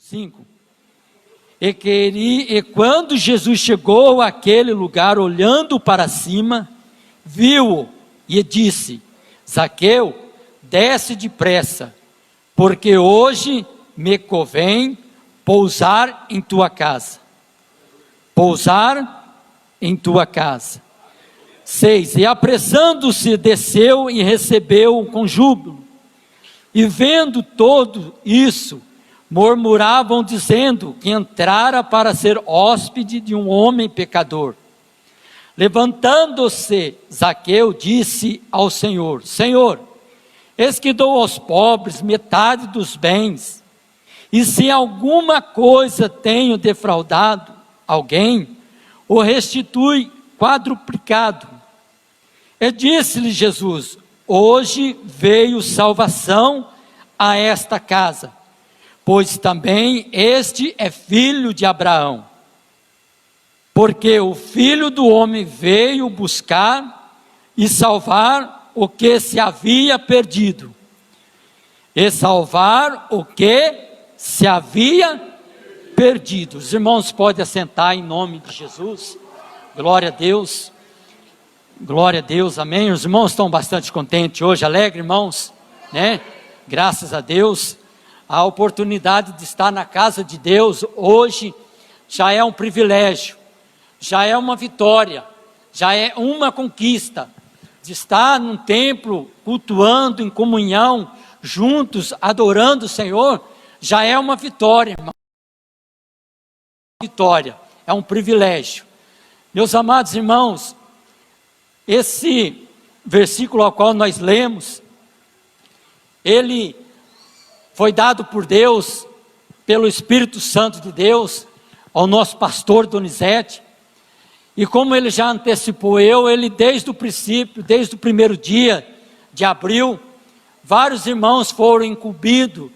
5. E quando Jesus chegou àquele lugar, olhando para cima, viu-o e disse: Zaqueu, desce depressa, porque hoje me convém pousar em tua casa. Pousar em tua casa. 6. E apressando-se, desceu e recebeu-o com júbilo. E vendo todo isso, murmuravam dizendo que entrara para ser hóspede de um homem pecador. Levantando-se, Zaqueu disse ao Senhor: Senhor, eis que dou aos pobres metade dos bens, e se alguma coisa tenho defraudado alguém, o restitui quadruplicado. E disse-lhe Jesus: hoje veio salvação a esta casa, pois também este é filho de Abraão. Porque o Filho do Homem veio buscar e salvar o que se havia perdido. E salvar o que se havia perdido. Os irmãos podem assentar em nome de Jesus. Glória a Deus. Glória a Deus, amém. Os irmãos estão bastante contentes hoje, alegres, irmãos, né? Graças a Deus. A oportunidade de estar na casa de Deus hoje já é um privilégio, já é uma vitória, já é uma conquista. De estar num templo, cultuando em comunhão, juntos, adorando o Senhor, já é uma vitória, irmão. Vitória, é um privilégio. Meus amados irmãos, esse versículo ao qual nós lemos, ele foi dado por Deus, pelo Espírito Santo de Deus, ao nosso pastor Donizete, e como ele já antecipou ele desde o princípio, desde o primeiro dia de abril, vários irmãos foram incumbidos,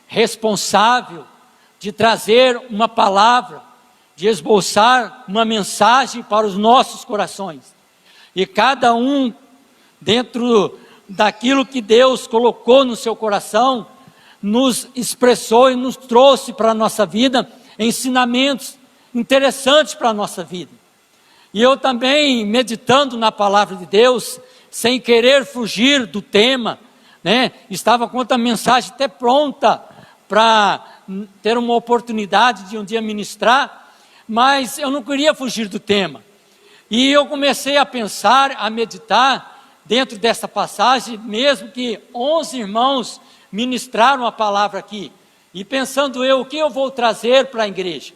responsável de trazer uma palavra, de esboçar uma mensagem para os nossos corações, e cada um, dentro daquilo que Deus colocou no seu coração, nos expressou e nos trouxe para a nossa vida ensinamentos interessantes para a nossa vida. E eu também, meditando na palavra de Deus, sem querer fugir do tema, né? Estava com a mensagem até pronta para ter uma oportunidade de um dia ministrar, mas eu não queria fugir do tema. E eu comecei a pensar, a meditar dentro dessa passagem, mesmo que 11 irmãos ministraram a palavra aqui, e pensando o que eu vou trazer para a igreja,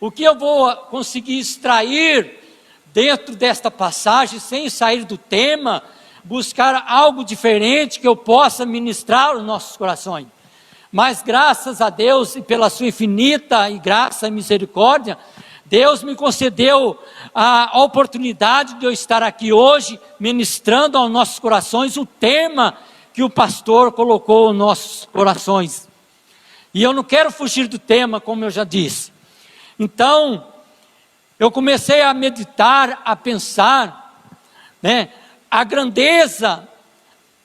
o que eu vou conseguir extrair dentro desta passagem, sem sair do tema, buscar algo diferente que eu possa ministrar aos nossos corações. Mas graças a Deus, e pela sua infinita e graça e misericórdia, Deus me concedeu a oportunidade de eu estar aqui hoje, ministrando aos nossos corações o tema que o pastor colocou aos nossos corações. E eu não quero fugir do tema, como eu já disse. Então, eu comecei a meditar, a pensar, né, a grandeza,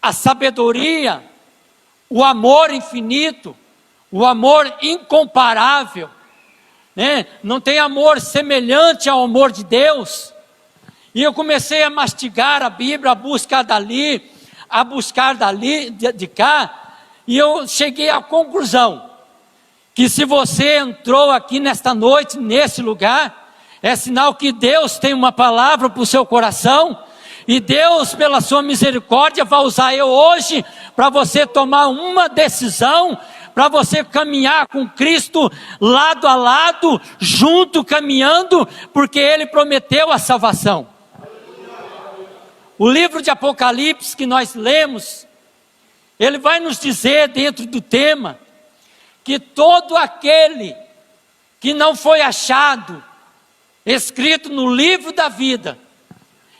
a sabedoria, o amor infinito, o amor incomparável, né? Não tem amor semelhante ao amor de Deus. E eu comecei a mastigar a Bíblia, a buscar dali, a buscar dali, de cá, e eu cheguei à conclusão, que se você entrou aqui nesta noite, nesse lugar, é sinal que Deus tem uma palavra para o seu coração, e Deus, pela sua misericórdia, vai usar eu hoje, para você tomar uma decisão, para você caminhar com Cristo, lado a lado, junto, caminhando, porque Ele prometeu a salvação. O livro de Apocalipse que nós lemos, ele vai nos dizer dentro do tema, que todo aquele que não foi achado, escrito no livro da vida,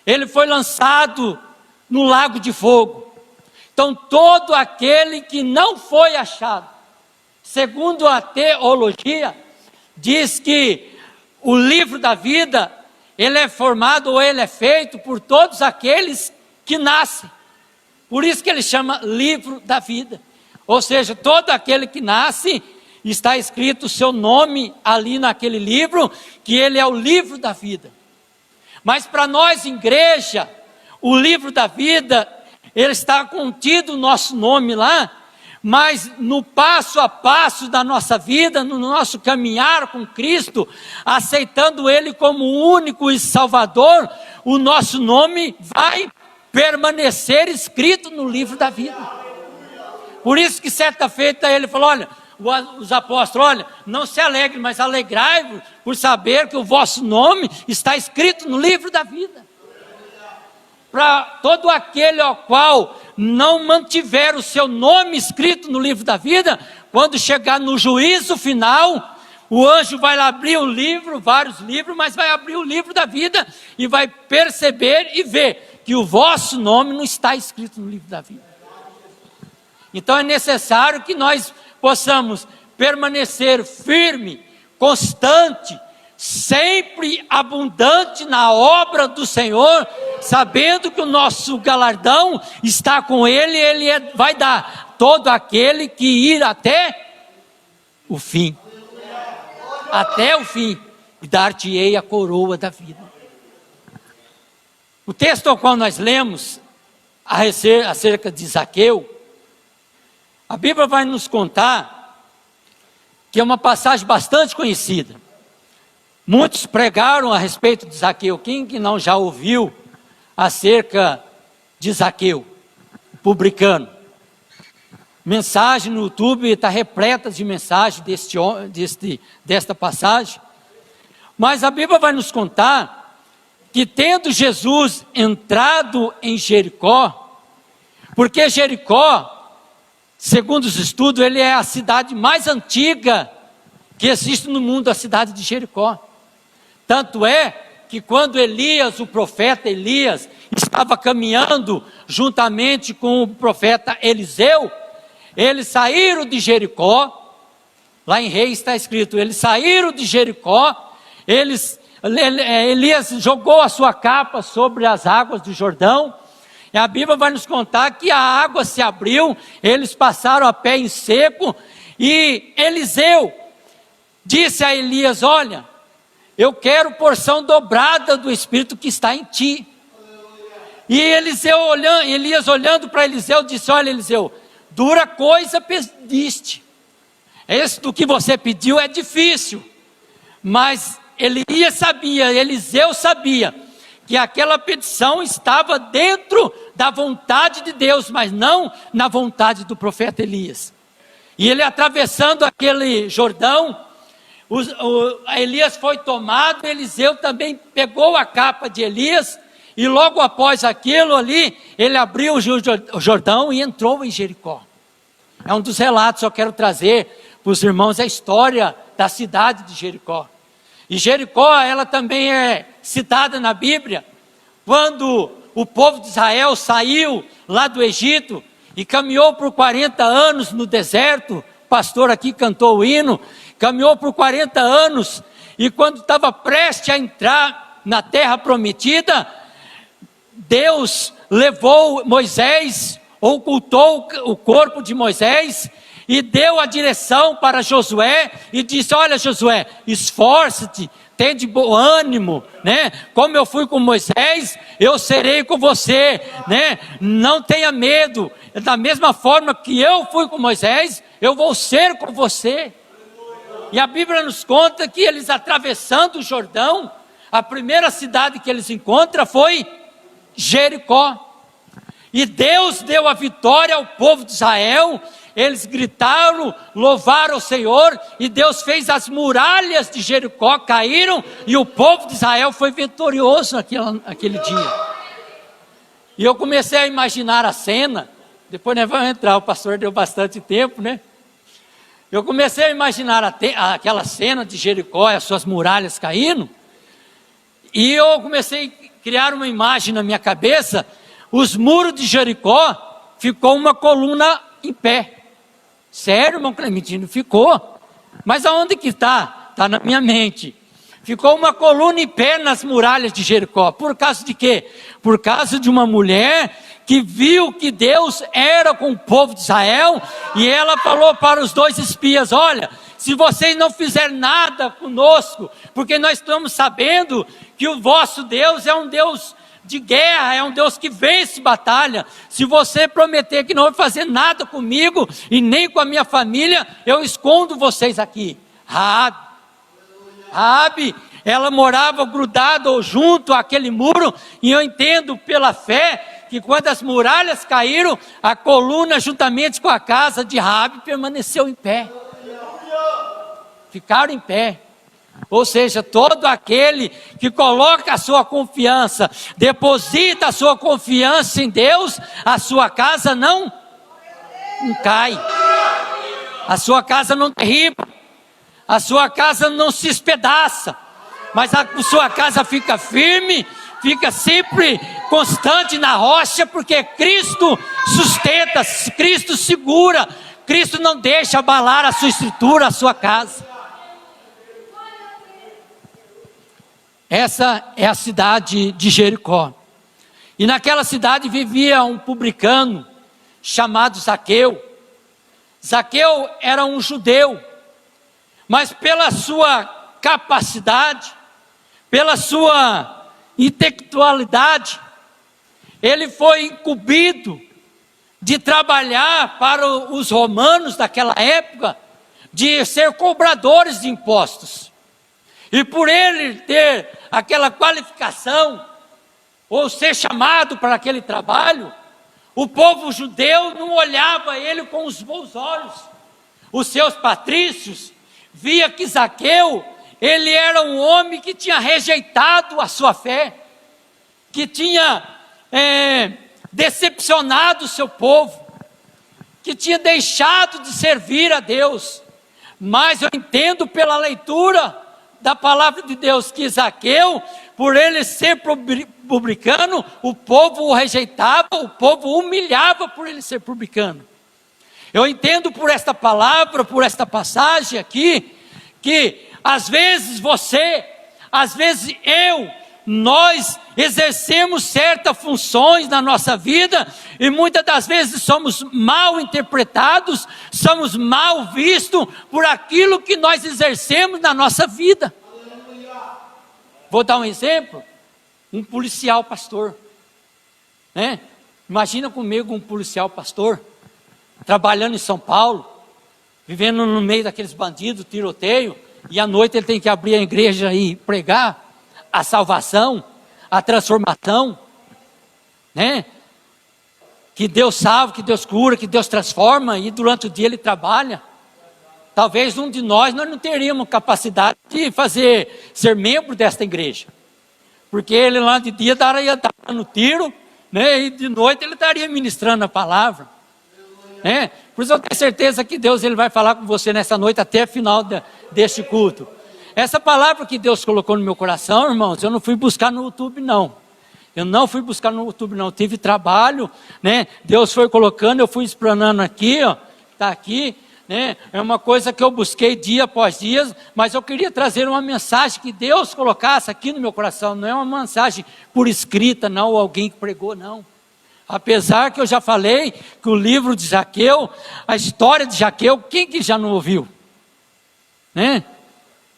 ele foi lançado no lago de fogo. Então todo aquele que não foi achado, segundo a teologia, diz que o livro da vida, ele é formado ou ele é feito por todos aqueles que nascem. Por isso que ele chama livro da vida. Ou seja, todo aquele que nasce, está escrito o seu nome ali naquele livro, que ele é o livro da vida. Mas para nós, igreja, o livro da vida, ele está contido o nosso nome lá, mas no passo a passo da nossa vida, no nosso caminhar com Cristo, aceitando Ele como o único e Salvador, o nosso nome vai permanecer escrito no livro da vida. Por isso que certa feita ele falou, olha, os apóstolos, olha, não se alegrem, mas alegrai-vos por saber que o vosso nome está escrito no livro da vida. Para todo aquele ao qual não mantiver o seu nome escrito no livro da vida, quando chegar no juízo final, o anjo vai abrir o livro, vários livros, mas vai abrir o livro da vida e vai perceber e ver que o vosso nome não está escrito no livro da vida. Então é necessário que nós possamos permanecer firme, constante, sempre abundante na obra do Senhor, sabendo que o nosso galardão está com Ele, vai dar todo aquele que ir até o fim, e dar-te-ei a coroa da vida. O texto ao qual nós lemos, acerca de Zaqueu, a Bíblia vai nos contar que é uma passagem bastante conhecida. Muitos pregaram a respeito de Zaqueu. Quem que não já ouviu acerca de Zaqueu, publicano? Mensagem no YouTube está repleta de mensagens desta passagem. Mas a Bíblia vai nos contar que tendo Jesus entrado em Jericó, porque Jericó, segundo os estudos, ele é a cidade mais antiga que existe no mundo, a cidade de Jericó. Tanto é que quando Elias, o profeta Elias, estava caminhando juntamente com o profeta Eliseu, eles saíram de Jericó, lá em Reis está escrito, eles saíram de Jericó, Elias jogou a sua capa sobre as águas do Jordão, e a Bíblia vai nos contar que a água se abriu, eles passaram a pé em seco, e Eliseu disse a Elias, olha, eu quero porção dobrada do Espírito que está em ti. E Elias olhando para Eliseu, disse, olha Eliseu, dura coisa pediste, esse do que você pediu é difícil, mas Eliseu sabia, que aquela petição estava dentro da vontade de Deus, mas não na vontade do profeta Elias. E ele atravessando aquele Jordão, Elias foi tomado, Eliseu também pegou a capa de Elias, e logo após aquilo ali, ele abriu o Jordão e entrou em Jericó. É um dos relatos que eu quero trazer para os irmãos, a história da cidade de Jericó. E Jericó, ela também é citada na Bíblia, quando o povo de Israel saiu lá do Egito e caminhou por 40 anos no deserto, o pastor aqui cantou o hino, caminhou por 40 anos, e quando estava prestes a entrar na terra prometida, Deus levou Moisés, ocultou o corpo de Moisés, e deu a direção para Josué, e disse, olha Josué, esforça-te, tem de bom ânimo, né? Como eu fui com Moisés, eu serei com você, né? Não tenha medo, da mesma forma que eu fui com Moisés, eu vou ser com você. E a Bíblia nos conta que eles atravessando o Jordão, a primeira cidade que eles encontram foi Jericó. E Deus deu a vitória ao povo de Israel, eles gritaram, louvaram o Senhor, e Deus fez as muralhas de Jericó caíram, e o povo de Israel foi vitorioso naquele dia. E eu comecei a imaginar a cena, depois nós vamos entrar, o pastor deu bastante tempo, né? Eu comecei a imaginar aquela cena de Jericó e as suas muralhas caindo, e eu comecei a criar uma imagem na minha cabeça. Os muros de Jericó ficou uma coluna em pé. Sério, irmão Clementino, ficou. Mas aonde que está? Está na minha mente. Ficou uma coluna em pé nas muralhas de Jericó. Por causa de quê? Por causa de uma mulher que viu que Deus era com o povo de Israel, e ela falou para os dois espias, olha, se vocês não fizerem nada conosco, porque nós estamos sabendo que o vosso Deus é um Deus de guerra, é um Deus que vence batalha. Se você prometer que não vai fazer nada comigo e nem com a minha família, eu escondo vocês aqui. Raabe, ela morava grudada ou junto àquele muro, e eu entendo pela fé que quando as muralhas caíram, a coluna juntamente com a casa de Raabe permaneceu em pé. Ficaram em pé. Ou seja, todo aquele que coloca a sua confiança, deposita a sua confiança em Deus, a sua casa não cai, a sua casa não derriba, a sua casa não se espedaça, mas a sua casa fica firme, fica sempre constante na rocha, porque Cristo sustenta, Cristo segura, Cristo não deixa abalar a sua estrutura, a sua casa. Essa é a cidade de Jericó. E naquela cidade vivia um publicano chamado Zaqueu. Zaqueu era um judeu, mas pela sua capacidade, pela sua intelectualidade, ele foi incumbido de trabalhar para os romanos daquela época, de ser cobradores de impostos. E por ele ter aquela qualificação, ou ser chamado para aquele trabalho, o povo judeu não olhava ele com os bons olhos. Os seus patrícios via que Zaqueu, ele era um homem que tinha rejeitado a sua fé, que tinha decepcionado o seu povo, que tinha deixado de servir a Deus. Mas eu entendo pela leitura da palavra de Deus que Zaqueu, por ele ser publicano, o povo o rejeitava, o povo o humilhava por ele ser publicano. Eu entendo por esta palavra, por esta passagem aqui, que às vezes você, às vezes nós exercemos certas funções na nossa vida e muitas das vezes somos mal interpretados, somos mal vistos por aquilo que nós exercemos na nossa vida. Vou dar um exemplo, um policial pastor, né? Imagina comigo um policial pastor, trabalhando em São Paulo, vivendo no meio daqueles bandidos, tiroteio, e à noite ele tem que abrir a igreja e pregar a salvação, a transformação, né? Que Deus salva, que Deus cura, que Deus transforma, e durante o dia ele trabalha. Talvez um de nós não teríamos capacidade de ser membro desta igreja, porque ele lá de dia estaria dando tiro, né? E de noite ele estaria ministrando a palavra, né? Por isso eu tenho certeza que Deus ele vai falar com você nessa noite até o final deste culto. Essa palavra que Deus colocou no meu coração, irmãos, eu não fui buscar no YouTube não. Eu não fui buscar no YouTube não, tive trabalho, né? Deus foi colocando, eu fui explanando aqui, ó, está aqui, né? É uma coisa que eu busquei dia após dia, mas eu queria trazer uma mensagem que Deus colocasse aqui no meu coração, não é uma mensagem por escrita não, ou alguém que pregou não. Apesar que eu já falei que o livro de Zaqueu, a história de Zaqueu, quem que já não ouviu? Né?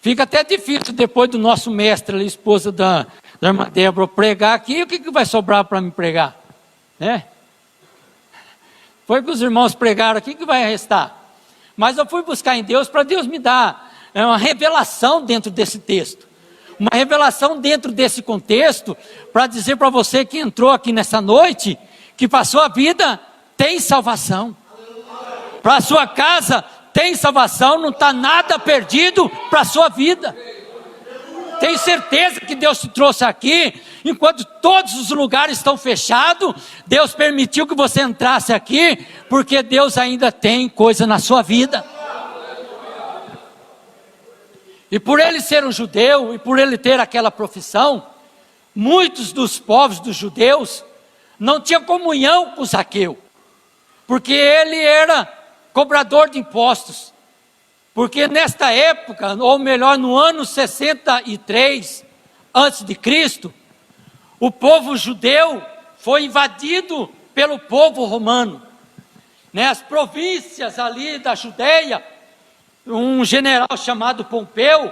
Fica até difícil depois do nosso mestre, a esposa da irmã Débora, pregar aqui, o que vai sobrar para me pregar? Né? Foi que os irmãos pregaram aqui, o que vai restar? Mas eu fui buscar em Deus, para Deus me dar uma revelação dentro desse texto. Uma revelação dentro desse contexto, para dizer para você que entrou aqui nessa noite, que para a sua vida tem salvação. Para a sua casa tem salvação, não está nada perdido para a sua vida. Tenho certeza que Deus te trouxe aqui, enquanto todos os lugares estão fechados, Deus permitiu que você entrasse aqui, porque Deus ainda tem coisa na sua vida. E por ele ser um judeu, e por ele ter aquela profissão, muitos dos povos dos judeus não tinham comunhão com Zaqueu, porque ele era cobrador de impostos, porque nesta época, ou melhor, no ano 63 antes de Cristo, o povo judeu foi invadido pelo povo romano, né? As províncias ali da Judeia um general chamado Pompeu,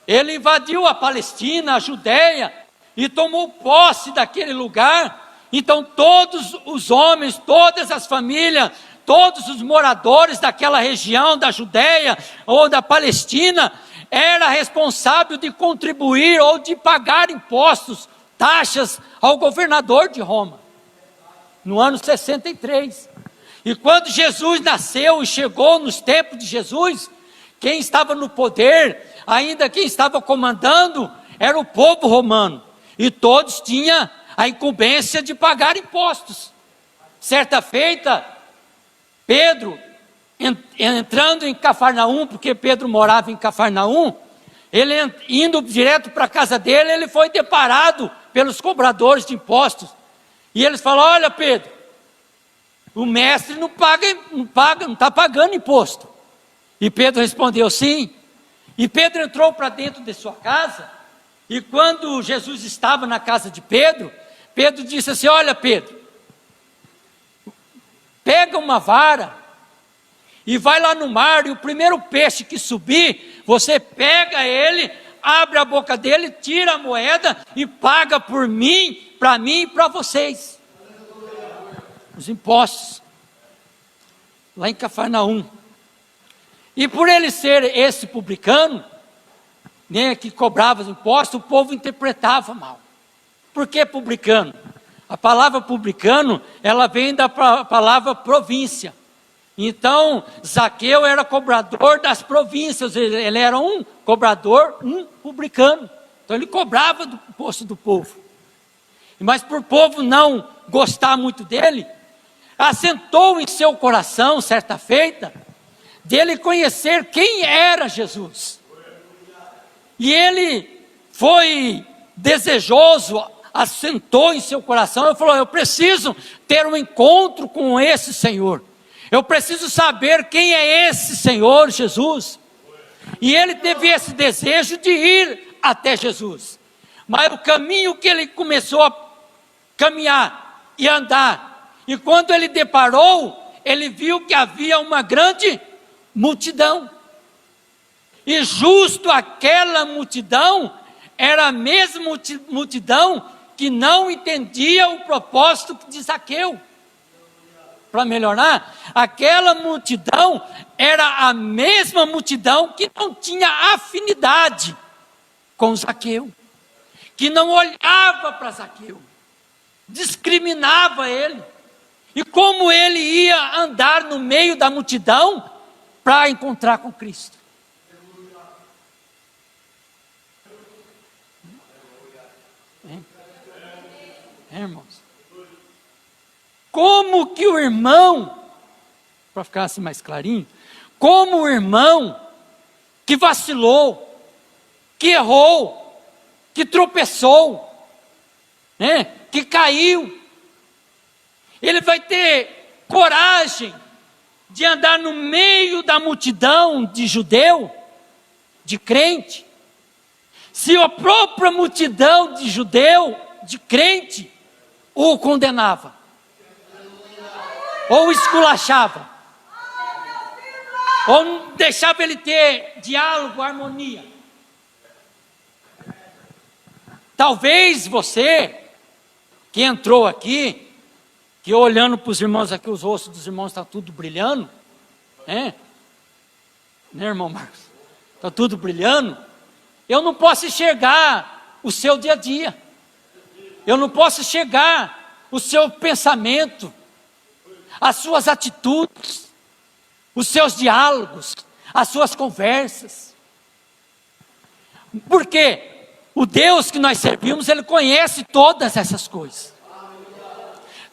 ele invadiu a Palestina, a Judéia, e tomou posse daquele lugar. Então todos os homens, todas as famílias, todos os moradores daquela região da Judéia ou da Palestina, era responsável de contribuir ou de pagar impostos, taxas ao governador de Roma, no ano 63. E quando Jesus nasceu e chegou nos tempos de Jesus, quem estava no poder, ainda quem estava comandando, era o povo romano. E todos tinham a incumbência de pagar impostos. Certa feita, Pedro, entrando em Cafarnaum, porque Pedro morava em Cafarnaum, ele indo direto para a casa dele, ele foi deparado pelos cobradores de impostos. E eles falaram: olha, Pedro, o mestre não está pagando imposto. E Pedro respondeu: sim. E Pedro entrou para dentro de sua casa, e quando Jesus estava na casa de Pedro, Pedro disse assim: olha, Pedro, pega uma vara e vai lá no mar, e o primeiro peixe que subir, você pega ele, abre a boca dele, tira a moeda e paga por mim, e para vocês. Os impostos, lá em Cafarnaum. E por ele ser esse publicano, né, que cobrava os impostos, o povo interpretava mal. Por que publicano? A palavra publicano, ela vem da palavra província. Então, Zaqueu era cobrador das províncias, ele era um cobrador, um publicano. Então ele cobrava do imposto do povo. Mas por o povo não gostar muito dele, assentou em seu coração, certa feita, dele conhecer quem era Jesus. E ele foi desejoso, assentou em seu coração e falou: eu preciso ter um encontro com esse Senhor. Eu preciso saber quem é esse Senhor Jesus. E ele teve esse desejo de ir até Jesus. Mas o caminho que ele começou a caminhar e andar, e quando ele deparou, ele viu que havia uma grande multidão. E justo aquela multidão era a mesma multidão que não entendia o propósito de Zaqueu. Para melhorar, aquela multidão era a mesma multidão que não tinha afinidade com Zaqueu, que não olhava para Zaqueu, discriminava ele. E como ele ia andar no meio da multidão para encontrar com Cristo? Irmãos, como que o irmão, para ficar assim mais clarinho, como o irmão que vacilou, que errou, que tropeçou, né, que caiu, ele vai ter coragem de andar no meio da multidão de judeu, de crente, se a própria multidão de judeu, de crente, o condenava, ou esculachava, ou não deixava ele ter diálogo, harmonia. Talvez você, que entrou aqui, que olhando para os irmãos aqui, os rostos dos irmãos estão tudo brilhando, né, irmão Marcos? Está tudo brilhando. Eu não posso enxergar o seu dia a dia, eu não posso enxergar o seu pensamento, as suas atitudes, os seus diálogos, as suas conversas. Porque o Deus que nós servimos, Ele conhece todas essas coisas.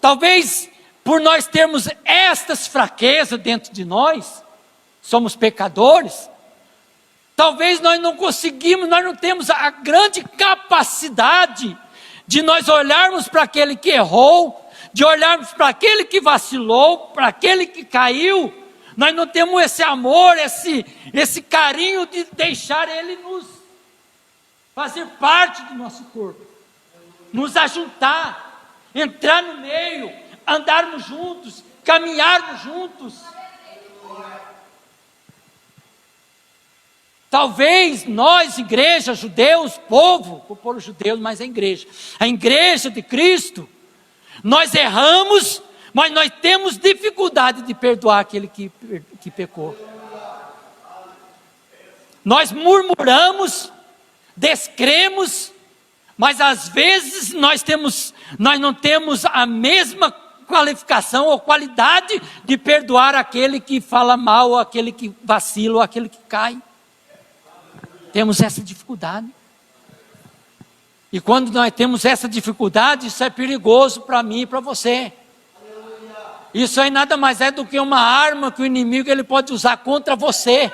Talvez por nós termos estas fraquezas dentro de nós, somos pecadores, talvez nós não conseguimos, nós não temos a grande capacidade de nós olharmos para aquele que errou, de olharmos para aquele que vacilou, para aquele que caiu. Nós não temos esse amor, esse carinho de deixar ele nos fazer parte do nosso corpo, nos ajuntar, entrar no meio, andarmos juntos, caminharmos juntos. Talvez nós, igreja, judeus, povo, vou pôr os judeus, mas a igreja de Cristo, nós erramos, mas nós temos dificuldade de perdoar aquele que pecou. Nós murmuramos, descremos, mas às vezes nós não temos a mesma qualificação ou qualidade de perdoar aquele que fala mal, ou aquele que vacila, ou aquele que cai. Temos essa dificuldade. E quando nós temos essa dificuldade, isso é perigoso para mim e para você. Isso aí nada mais é do que uma arma que o inimigo ele pode usar contra você.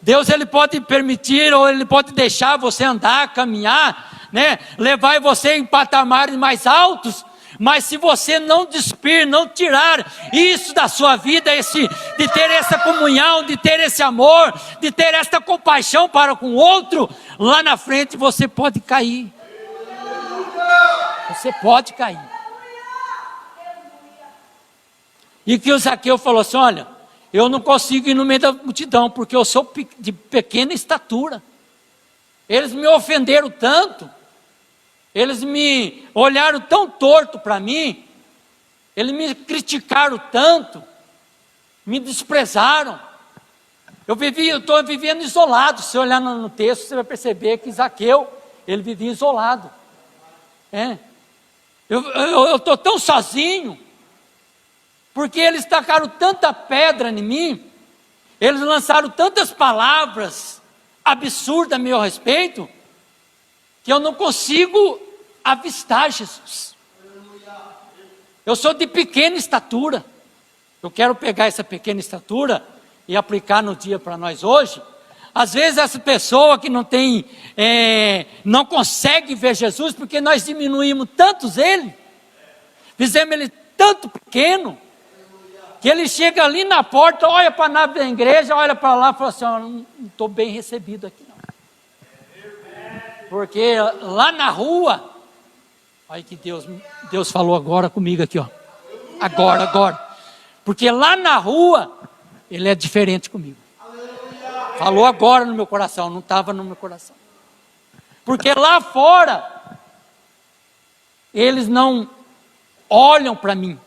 Deus ele pode permitir ou ele pode deixar você andar, caminhar, né? Levar você em patamares mais altos. Mas se você não despir, não tirar isso da sua vida, de ter essa comunhão, de ter esse amor, de ter esta compaixão para com o outro, lá na frente você pode cair. Você pode cair. E que o Zaqueu falou assim: olha, eu não consigo ir no meio da multidão, porque eu sou de pequena estatura. Eles me ofenderam tanto. Eles me olharam tão torto para mim, eles me criticaram tanto, me desprezaram. Eu estou vivendo isolado. Se olhar no texto, você vai perceber que Zaqueu, ele vivia isolado. Eu estou tão sozinho, porque eles tacaram tanta pedra em mim, eles lançaram tantas palavras absurdas a meu respeito, que eu não consigo avistar Jesus. Eu sou de pequena estatura. Eu quero pegar essa pequena estatura e aplicar no dia para nós hoje. Às vezes essa pessoa que não consegue ver Jesus, porque nós diminuímos tantos ele, fizemos ele tanto pequeno, que ele chega ali na porta, olha para a nave da igreja, olha para lá e fala assim: não estou bem recebido aqui não. Porque lá na rua, olha que Deus falou agora comigo aqui, ó. Agora. Porque lá na rua, ele é diferente comigo. Falou agora no meu coração, não estava no meu coração. Porque lá fora, eles não olham para mim.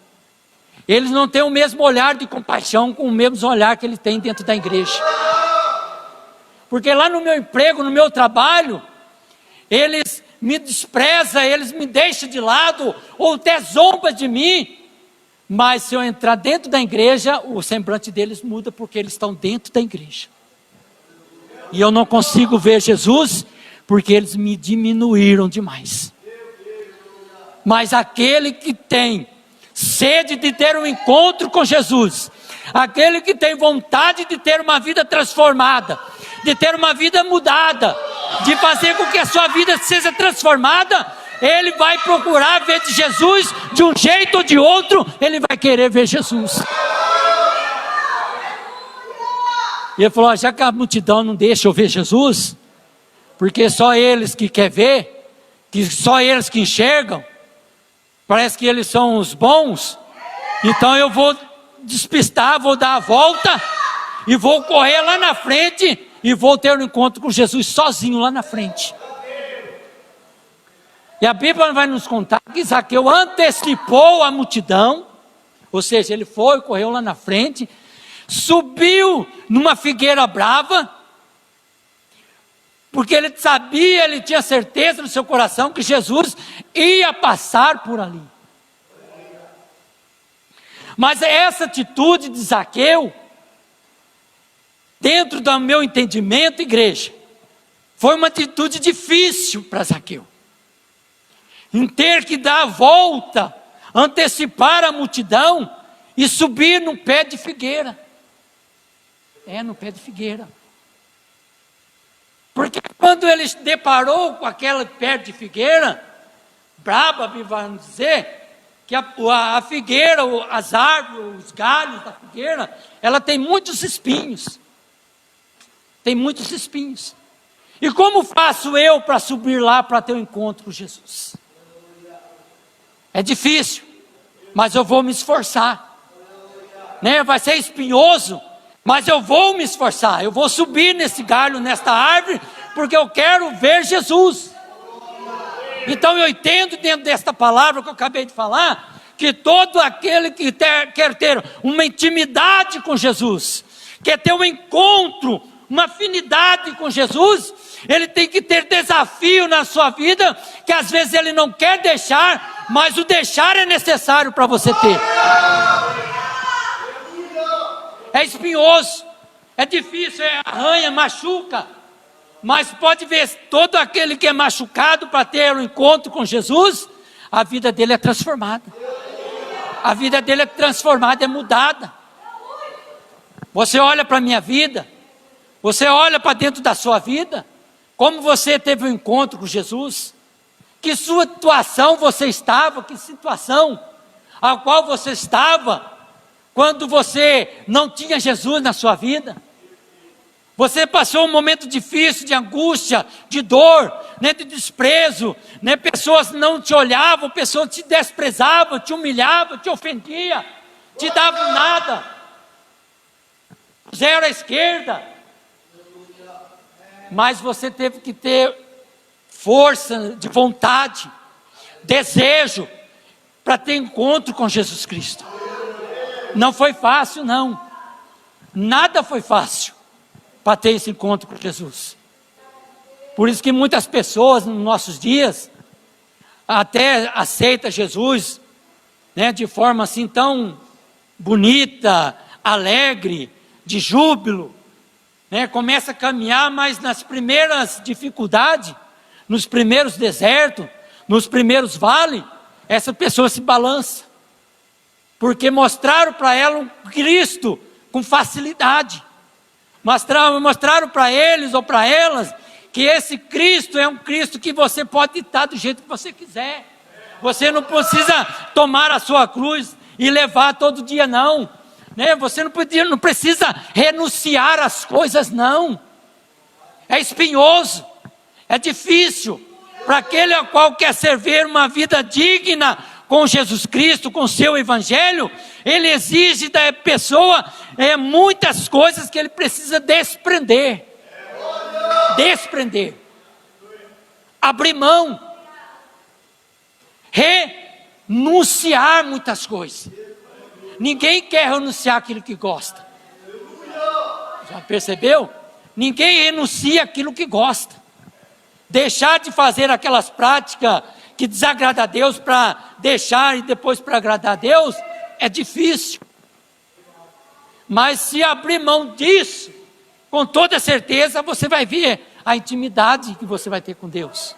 Eles não têm o mesmo olhar de compaixão, com o mesmo olhar que ele tem dentro da igreja. Porque lá no meu emprego, no meu trabalho, eles me desprezam, eles me deixam de lado, ou até zombam de mim. Mas se eu entrar dentro da igreja, o semblante deles muda, porque eles estão dentro da igreja. E eu não consigo ver Jesus, porque eles me diminuíram demais. Mas aquele que tem sede de ter um encontro com Jesus, aquele que tem vontade de ter uma vida transformada, de ter uma vida mudada, de fazer com que a sua vida seja transformada, ele vai procurar ver de Jesus, de um jeito ou de outro, ele vai querer ver Jesus. E ele falou: já que a multidão não deixa eu ver Jesus, porque só eles que querem ver, que só eles que enxergam, parece que eles são os bons, então eu vou despistar, vou dar a volta, e vou correr lá na frente, e vou ter um encontro com Jesus sozinho lá na frente. E a Bíblia vai nos contar que Zaqueu antecipou a multidão, ou seja, ele foi, correu lá na frente, subiu numa figueira brava, porque ele sabia, ele tinha certeza no seu coração que Jesus ia passar por ali. Mas essa atitude de Zaqueu, dentro do meu entendimento, igreja, foi uma atitude difícil para Zaqueu. Em ter que dar a volta, antecipar a multidão e subir no pé de figueira. No pé de figueira. Porque quando ele se deparou com aquele pé de figueira, braba, vamos dizer, que a figueira, as árvores, os galhos da figueira, ela tem muitos espinhos. Tem muitos espinhos. E como faço eu para subir lá para ter um encontro com Jesus? É difícil, mas eu vou me esforçar. Vai ser espinhoso, Mas eu vou me esforçar, eu vou subir nesse galho, nesta árvore, porque eu quero ver Jesus. Então eu entendo dentro desta palavra que eu acabei de falar, que todo aquele que quer ter uma intimidade com Jesus, quer ter um encontro, uma afinidade com Jesus, ele tem que ter desafio na sua vida, que às vezes ele não quer deixar, mas o deixar é necessário para você ter. É espinhoso, é difícil, arranha, machuca, mas pode ver, todo aquele que é machucado para ter um encontro com Jesus, a vida dele é transformada. A vida dele é transformada, é mudada. Você olha para a minha vida, você olha para dentro da sua vida, como você teve um encontro com Jesus, que situação você estava, que situação a qual você estava, quando você não tinha Jesus na sua vida. Você passou um momento difícil, de angústia, de dor, né, de desprezo, né, pessoas não te olhavam, pessoas te desprezavam, te humilhavam, te ofendiam, te davam nada, zero à esquerda, mas você teve que ter força de vontade, desejo, para ter encontro com Jesus Cristo. Não foi fácil, não, nada foi fácil para ter esse encontro com Jesus. Por isso que muitas pessoas nos nossos dias até aceitam Jesus, né, de forma assim tão bonita, alegre, de júbilo, né, começa a caminhar, mas nas primeiras dificuldades, nos primeiros desertos, nos primeiros vales, essa pessoa se balança, porque mostraram para ela um Cristo com facilidade. Mostraram para eles ou para elas que esse Cristo é um Cristo que você pode estar do jeito que você quiser. Você não precisa tomar a sua cruz e levar todo dia, não, né? Você não precisa renunciar às coisas, não. É espinhoso, é difícil para aquele ao qual quer servir uma vida digna com Jesus Cristo, com o seu evangelho. Ele exige da pessoa muitas coisas que ele precisa desprender, abrir mão, renunciar muitas coisas. Ninguém quer renunciar aquilo que gosta. Já percebeu? Ninguém renuncia aquilo que gosta. Deixar de fazer aquelas práticas que desagrada a Deus para deixar e depois para agradar a Deus é difícil. Mas se abrir mão disso, com toda certeza você vai ver a intimidade que você vai ter com Deus.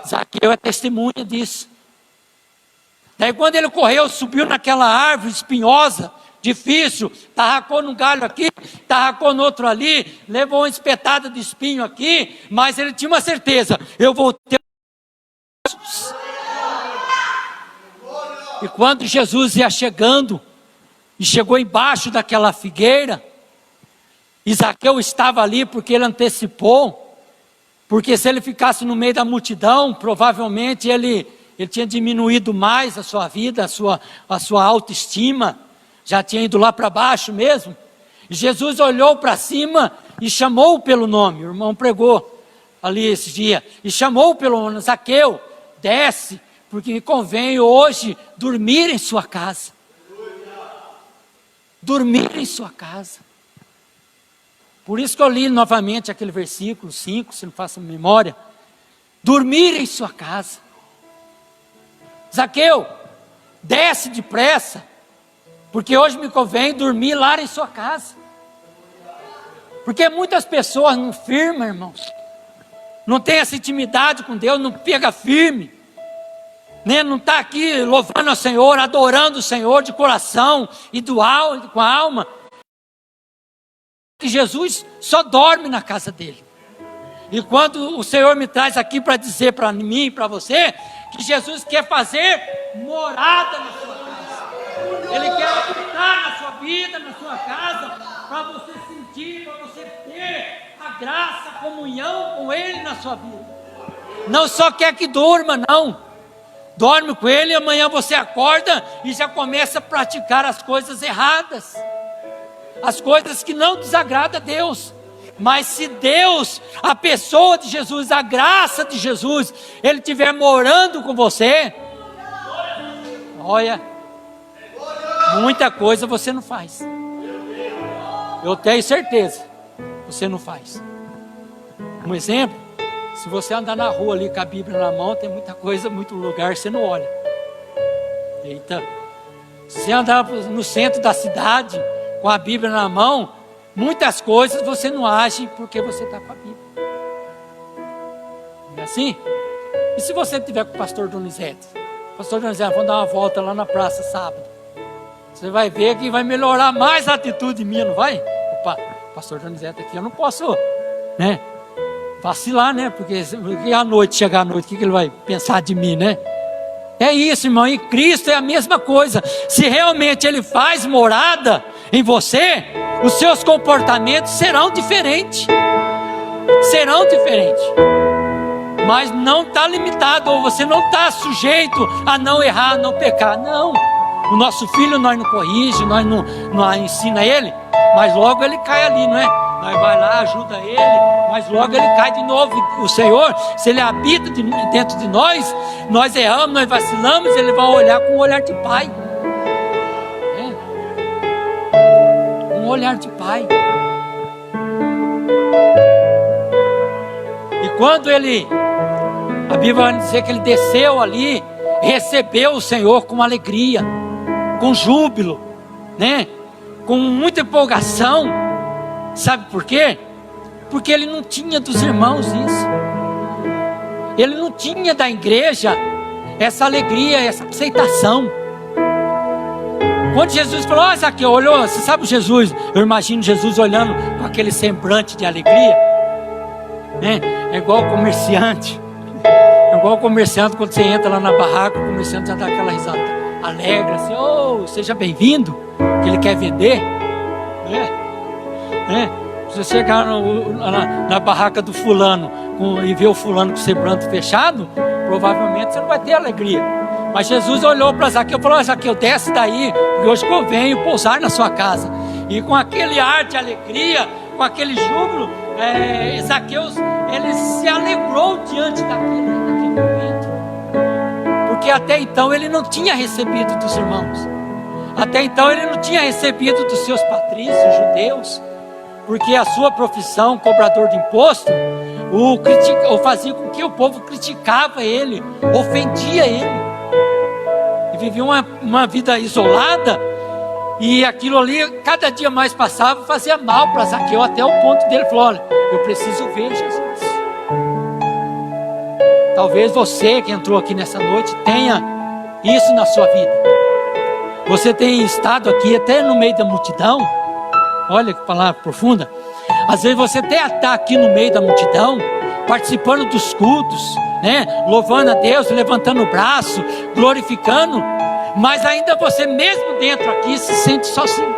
Zaqueu é testemunha disso. Daí quando ele correu, subiu naquela árvore espinhosa, difícil, tarracou num galho aqui, tarracou no outro ali, levou uma espetada de espinho aqui, mas ele tinha uma certeza: eu vou ter Jesus. E quando Jesus ia chegando, e chegou embaixo daquela figueira, e Zaqueu estava ali porque ele antecipou, porque se ele ficasse no meio da multidão, provavelmente ele tinha diminuído mais a sua vida, a sua autoestima, já tinha ido lá para baixo mesmo. E Jesus olhou para cima e chamou pelo nome. O irmão pregou ali esse dia, e chamou pelo nome: Zaqueu, desce, porque me convém hoje dormir em sua casa. Dormir em sua casa. Por isso que eu li novamente aquele versículo 5, se não faço memória. Dormir em sua casa. Zaqueu, desce depressa, porque hoje me convém dormir lá em sua casa. Porque muitas pessoas não firmam, irmãos, não tem essa intimidade com Deus, não pega firme, né? Não está aqui louvando ao Senhor, adorando o Senhor de coração e com a alma. Que Jesus só dorme na casa dele. E quando o Senhor me traz aqui para dizer para mim e para você, que Jesus quer fazer morada na sua casa, Ele quer habitar na sua vida, na sua casa, para você sentir, para você ter a graça, a comunhão com Ele na sua vida. Não só quer que durma, não. Dorme com Ele e amanhã você acorda e já começa a praticar as coisas erradas. as coisas que não desagradam a Deus. Mas se Deus, a pessoa de Jesus, a graça de Jesus, Ele estiver morando com você, olha, muita coisa você não faz. Eu tenho certeza, você não faz. Um exemplo, se você andar na rua ali com a Bíblia na mão, tem muita coisa, muito lugar que você não olha. Eita, se você andar no centro da cidade com a Bíblia na mão, muitas coisas você não age porque você está com a Bíblia. Não é assim? E se você estiver com o pastor Donizete? Pastor Donizete, vamos dar uma volta lá na praça sábado. Você vai ver que vai melhorar mais a atitude minha, não vai? Opa, pastor Donizete aqui, eu não posso, né, vacilar, né? Porque à noite, chegar à noite, o que ele vai pensar de mim, né? É isso, irmão, e Cristo é a mesma coisa. Se realmente Ele faz morada em você, os seus comportamentos serão diferentes. Serão diferentes. Mas não está limitado, ou você não está sujeito a não errar, a não pecar. Não. O nosso filho nós não corrige, nós não ensina ele, mas logo ele cai ali, não é? Nós vai lá, ajuda ele, mas logo ele cai de novo. O Senhor, se Ele habita dentro de nós erramos, nós vacilamos, Ele vai olhar com um olhar de pai. Um olhar de pai. E quando ele, a Bíblia vai dizer que ele desceu ali, recebeu o Senhor com alegria, com júbilo, né? Com muita empolgação. Sabe por quê? Porque ele não tinha dos irmãos isso. Ele não tinha da igreja essa alegria, essa aceitação. Quando Jesus falou, olha Zaqueu, olhou, você sabe o Jesus? Eu imagino Jesus olhando com aquele semblante de alegria, né? É igual o comerciante. É igual o comerciante quando você entra lá na barraca, o comerciante já dá aquela risada alegre, assim, oh, seja bem-vindo, que ele quer vender, né? Se você chegar na barraca do fulano e ver o fulano com o semblante fechado, provavelmente você não vai ter alegria. Mas Jesus olhou para Zaqueu e falou, Zaqueu, desce daí, porque hoje eu venho pousar na sua casa. E com aquele ar de alegria, com aquele júbilo, Zaqueu, ele se alegrou diante daquele momento. Porque até então ele não tinha recebido dos irmãos. Até então ele não tinha recebido dos seus patrícios judeus. Porque a sua profissão, cobrador de imposto, o fazia com que o povo criticava ele, ofendia ele. E vivia uma vida isolada. E aquilo ali, cada dia mais passava, fazia mal para Zaqueu, até o ponto dele falar, olha, eu preciso ver Jesus. Talvez você que entrou aqui nessa noite tenha isso na sua vida. Você tem estado aqui até no meio da multidão. Olha que palavra profunda. Às vezes você até está aqui no meio da multidão, participando dos cultos, né? Louvando a Deus, levantando o braço, glorificando, mas ainda você mesmo dentro aqui se sente sozinho.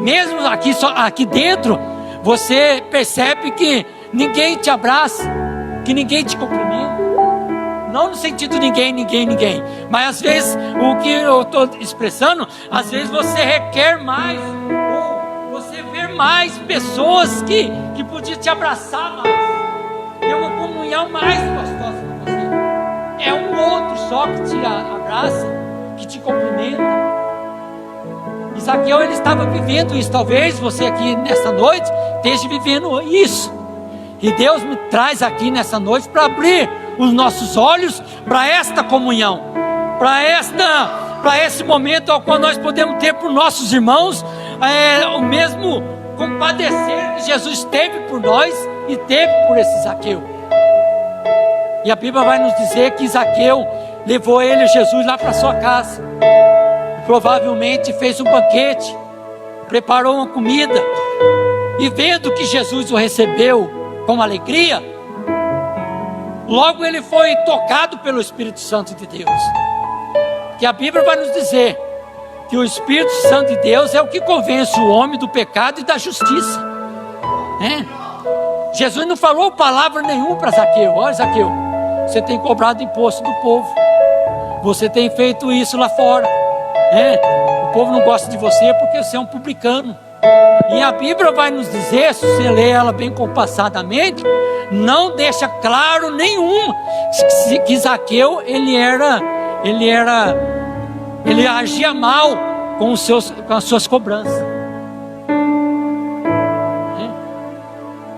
Mesmo aqui dentro, você percebe que ninguém te abraça, que ninguém te cumprimenta. Não no sentido ninguém, mas às vezes o que eu estou expressando, às vezes você requer mais, ou você vê mais pessoas que podiam te abraçar mais, ter uma comunhão mais gostosa com você. É um outro só que te abraça, que te cumprimenta. E Zaqueu, ele estava vivendo isso. Talvez você aqui nessa noite esteja vivendo isso. E Deus me traz aqui nessa noite para abrir os nossos olhos para esta comunhão, para esse momento ao qual nós podemos ter por nossos irmãos o mesmo compadecer que Jesus teve por nós e teve por esse Zaqueu. E a Bíblia vai nos dizer que Zaqueu levou Jesus lá para sua casa, provavelmente fez um banquete, preparou uma comida, e vendo que Jesus o recebeu com alegria, logo ele foi tocado pelo Espírito Santo de Deus. Que a Bíblia vai nos dizer que o Espírito Santo de Deus é o que convence o homem do pecado e da justiça, né? Jesus não falou palavra nenhuma para Zaqueu. Olha, Zaqueu, você tem cobrado imposto do povo, você tem feito isso lá fora, né? O povo não gosta de você porque você é um publicano. E a Bíblia vai nos dizer, se você ler ela bem compassadamente, não deixa claro nenhum que Zaqueu ele agia mal com as suas cobranças.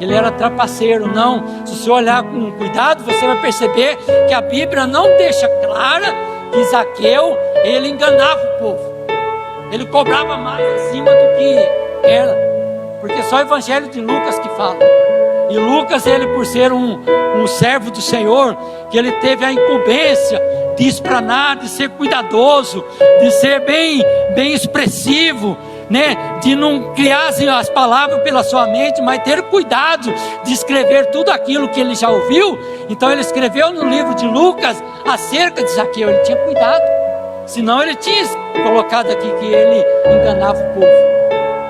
Ele era trapaceiro. Não, se você olhar com cuidado, você vai perceber que a Bíblia não deixa clara que Zaqueu ele enganava o povo. Ele cobrava mais acima do que era, porque só o Evangelho de Lucas que fala. E Lucas, ele por ser um servo do Senhor, que ele teve a incumbência de espranar, de ser cuidadoso, de ser bem expressivo, né? De não criar as palavras pela sua mente, mas ter cuidado de escrever tudo aquilo que ele já ouviu. Então ele escreveu no livro de Lucas acerca de Zaqueu. Ele tinha cuidado, senão ele tinha colocado aqui que ele enganava o povo,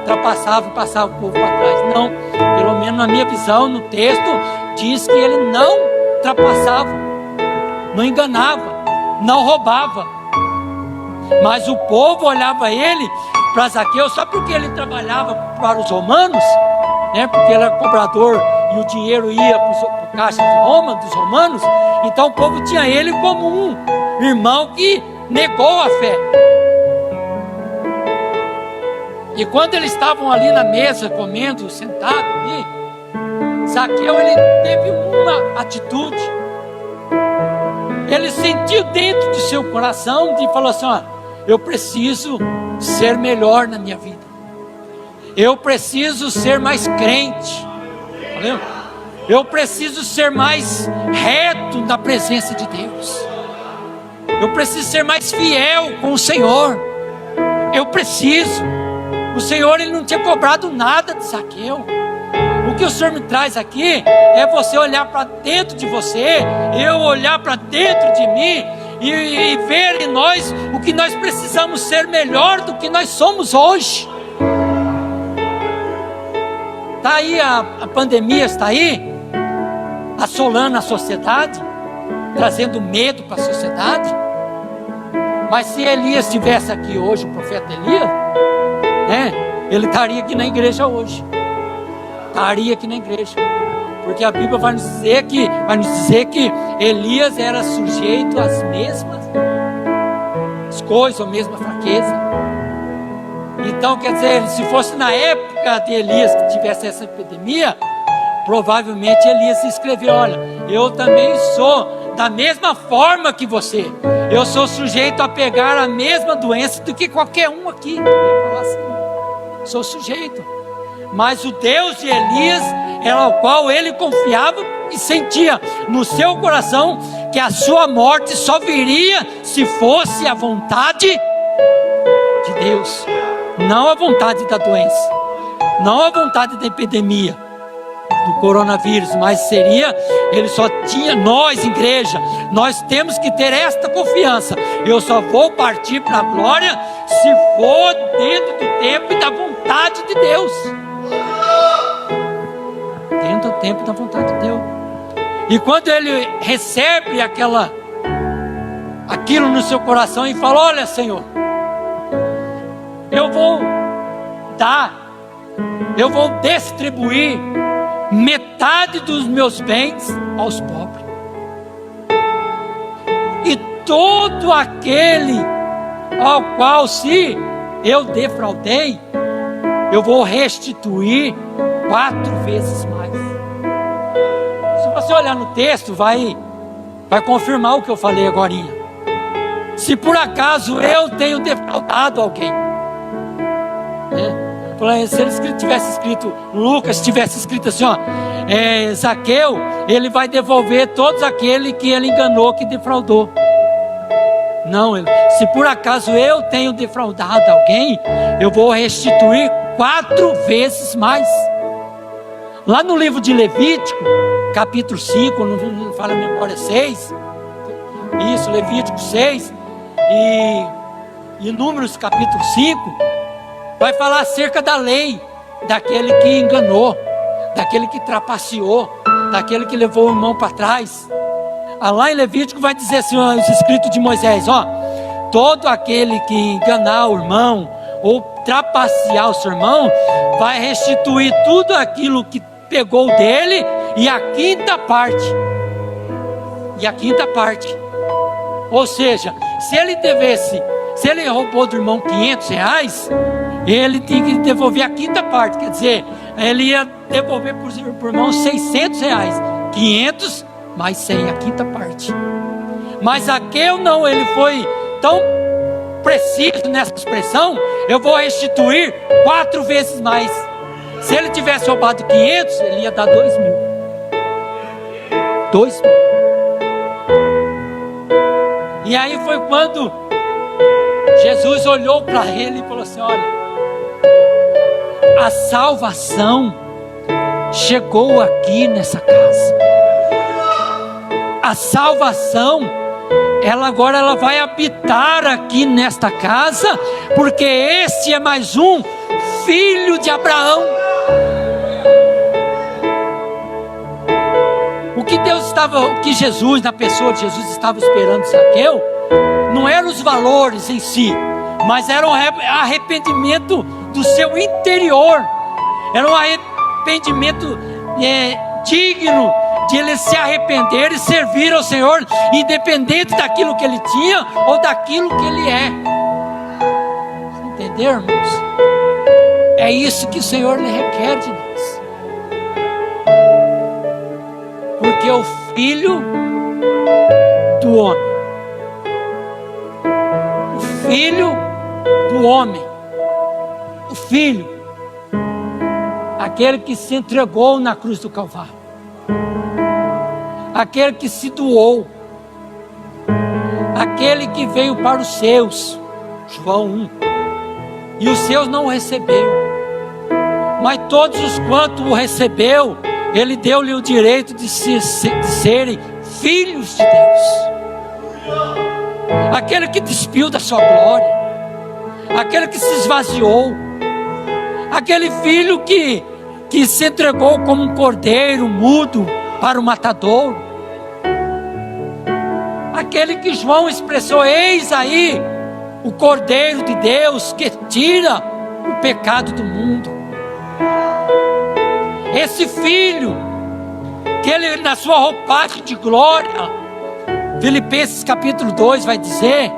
ultrapassava e passava o povo para trás. Não, pelo menos na minha visão, no texto diz que ele não ultrapassava, não enganava, não roubava, mas o povo olhava ele para Zaqueu só porque ele trabalhava para os romanos, né? Porque ele era cobrador e o dinheiro ia para o caixa de Roma, dos romanos. Então o povo tinha ele como um irmão que negou a fé. E quando eles estavam ali na mesa comendo, sentado ali, Zaqueu ele teve uma atitude. Ele sentiu dentro do seu coração e falou assim: ó, eu preciso ser melhor na minha vida. Eu preciso ser mais crente. Valeu? Eu preciso ser mais reto na presença de Deus. Eu preciso ser mais fiel com o Senhor. Eu preciso. O Senhor ele não tinha cobrado nada de Zaqueu. O que o Senhor me traz aqui é você olhar para dentro de você, eu olhar para dentro de mim e ver em nós o que nós precisamos ser melhor do que nós somos hoje. Está aí a pandemia, está aí assolando a sociedade, trazendo medo para a sociedade. Mas se Elias estivesse aqui hoje, o profeta Elias, né, ele estaria aqui na igreja hoje. Estaria aqui na igreja. Porque a Bíblia vai nos dizer que Elias era sujeito às mesmas coisas, à mesma fraqueza. Então, quer dizer, se fosse na época de Elias que tivesse essa epidemia, provavelmente Elias escreveu: olha, eu também sou da mesma forma que você. Eu sou sujeito a pegar a mesma doença do que qualquer um aqui. Eu ia falar assim, sou sujeito. Mas o Deus de Elias era o qual ele confiava e sentia no seu coração que a sua morte só viria se fosse a vontade de Deus, não a vontade da doença, não a vontade da epidemia do coronavírus, mas seria, ele só tinha, nós igreja, nós temos que ter esta confiança: eu só vou partir para a glória se for dentro do tempo e da vontade de Deus. Dentro do tempo e da vontade de Deus. E quando ele recebe aquilo no seu coração e fala: olha, Senhor, eu vou distribuir metade dos meus bens aos pobres, e todo aquele ao qual se eu defraudei, eu vou restituir 4 vezes mais. Se você olhar no texto, vai confirmar o que eu falei agorinha. Se por acaso eu tenho defraudado alguém, se ele tivesse escrito, Lucas tivesse escrito assim, ó, Zaqueu, ele vai devolver todos aquele que ele enganou, que defraudou. Não, se por acaso eu tenho defraudado alguém, eu vou restituir 4 vezes mais. Lá no livro de Levítico, capítulo 5, não fala a memória, 6, isso, Levítico 6 e Números capítulo 5, vai falar acerca da lei, daquele que enganou, daquele que trapaceou, daquele que levou o irmão para trás. Lá em Levítico vai dizer assim, ó, os escritos de Moisés, ó: todo aquele que enganar o irmão ou trapacear o seu irmão, vai restituir tudo aquilo que pegou dele e a quinta parte. E a quinta parte. Ou seja, se ele roubou do irmão R$500, ele tinha que devolver a quinta parte. Quer dizer, ele ia devolver para o irmão R$600. 500 mais 100, a quinta parte. Mas Zaqueu não, ele foi tão preciso nessa expressão: eu vou restituir 4 vezes mais. Se ele tivesse roubado 500, ele ia dar 2.000. 2.000. E aí foi quando Jesus olhou para ele e falou assim: olha, a salvação chegou aqui nessa casa. A salvação, agora ela vai habitar aqui nesta casa, porque este é mais um filho de Abraão. O que Jesus, na pessoa de Jesus, estava esperando de Zaqueu, não eram os valores em si, mas era um arrependimento do seu interior. Era um arrependimento digno de ele se arrepender e servir ao Senhor, independente daquilo que ele tinha ou daquilo que ele é. Entenderam, irmãos? É isso que o Senhor lhe requer de nós. Porque o Filho do Homem, o Filho do Homem, o Filho, aquele que se entregou na cruz do Calvário, aquele que se doou, aquele que veio para os seus, João 1, e os seus não o recebeu, mas todos os quantos o recebeu, ele deu-lhe o direito de serem filhos de Deus. Aquele que despiu da sua glória, aquele que se esvaziou, aquele filho que se entregou como um cordeiro mudo para o matadouro, aquele que João expressou: eis aí o Cordeiro de Deus que tira o pecado do mundo. Esse filho, que ele na sua roupagem de glória, Filipenses capítulo 2 vai dizer,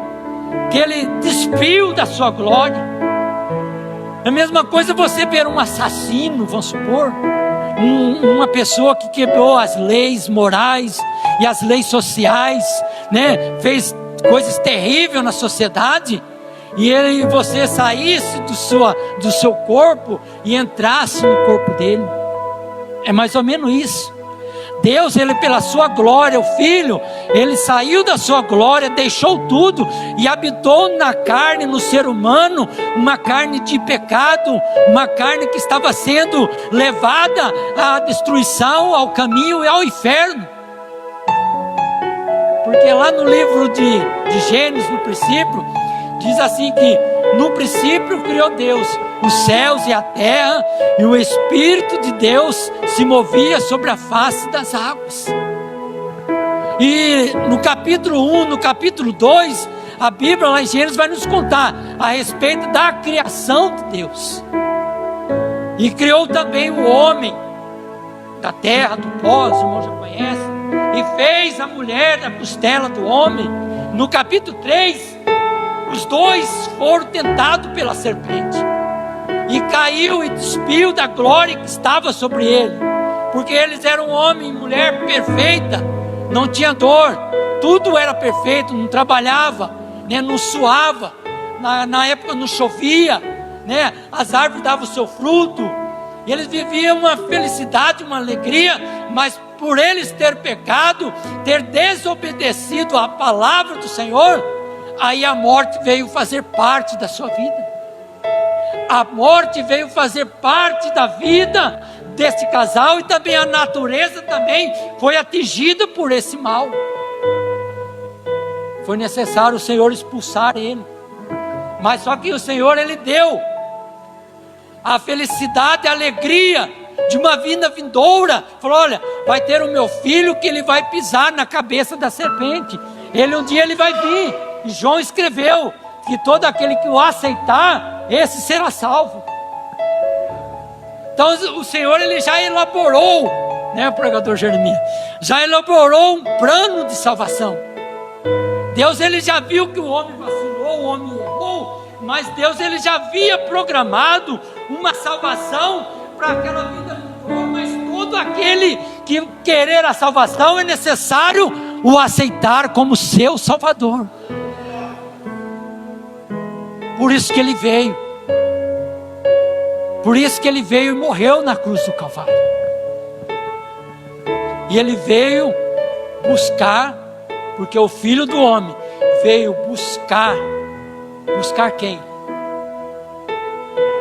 que ele despiu da sua glória. É a mesma coisa você ver um assassino, vamos supor, uma pessoa que quebrou as leis morais e as leis sociais, né? Fez coisas terríveis na sociedade, e você saísse do seu corpo e entrasse no corpo dele. É mais ou menos isso. Deus, ele pela sua glória, o Filho, ele saiu da sua glória, deixou tudo e habitou na carne, no ser humano, uma carne de pecado, uma carne que estava sendo levada à destruição, ao caminho e ao inferno. Porque lá no livro de Gênesis, no princípio, diz assim que no princípio criou Deus os céus e a terra, e o Espírito de Deus se movia sobre a face das águas. E no capítulo 1, no capítulo 2, a Bíblia lá em Gênesis vai nos contar a respeito da criação de Deus. E criou também o homem da terra, do pó, os irmãos já conhecem, e fez a mulher da costela do homem. No capítulo 3, os dois foram tentados pela serpente, e caiu e despiu da glória que estava sobre ele, porque eles eram homem e mulher perfeita, não tinha dor, tudo era perfeito, não trabalhava, né, não suava, na época não chovia, né, as árvores davam o seu fruto, e eles viviam uma felicidade, uma alegria, mas por eles ter pecado, ter desobedecido à palavra do Senhor, aí a morte veio fazer parte da sua vida. A morte veio fazer parte da vida deste casal, e também a natureza também foi atingida por esse mal. Foi necessário o Senhor expulsar ele, mas só que o Senhor, ele deu a felicidade, a alegria de uma vinda vindoura. Falou: olha, vai ter o meu filho que ele vai pisar na cabeça da serpente, ele um dia ele vai vir, E João escreveu que todo aquele que o aceitar, esse será salvo. Então o Senhor, ele já elaborou, né, o pregador Jeremias, já elaborou um plano de salvação. Deus, ele já viu que o homem vacilou, o homem errou, mas Deus, ele já havia programado uma salvação para aquela vida futura. Mas todo aquele que querer a salvação, é necessário o aceitar como seu Salvador. Por isso que ele veio. Por isso que ele veio e morreu na cruz do Calvário. E ele veio buscar, porque o Filho do Homem veio buscar. Buscar quem?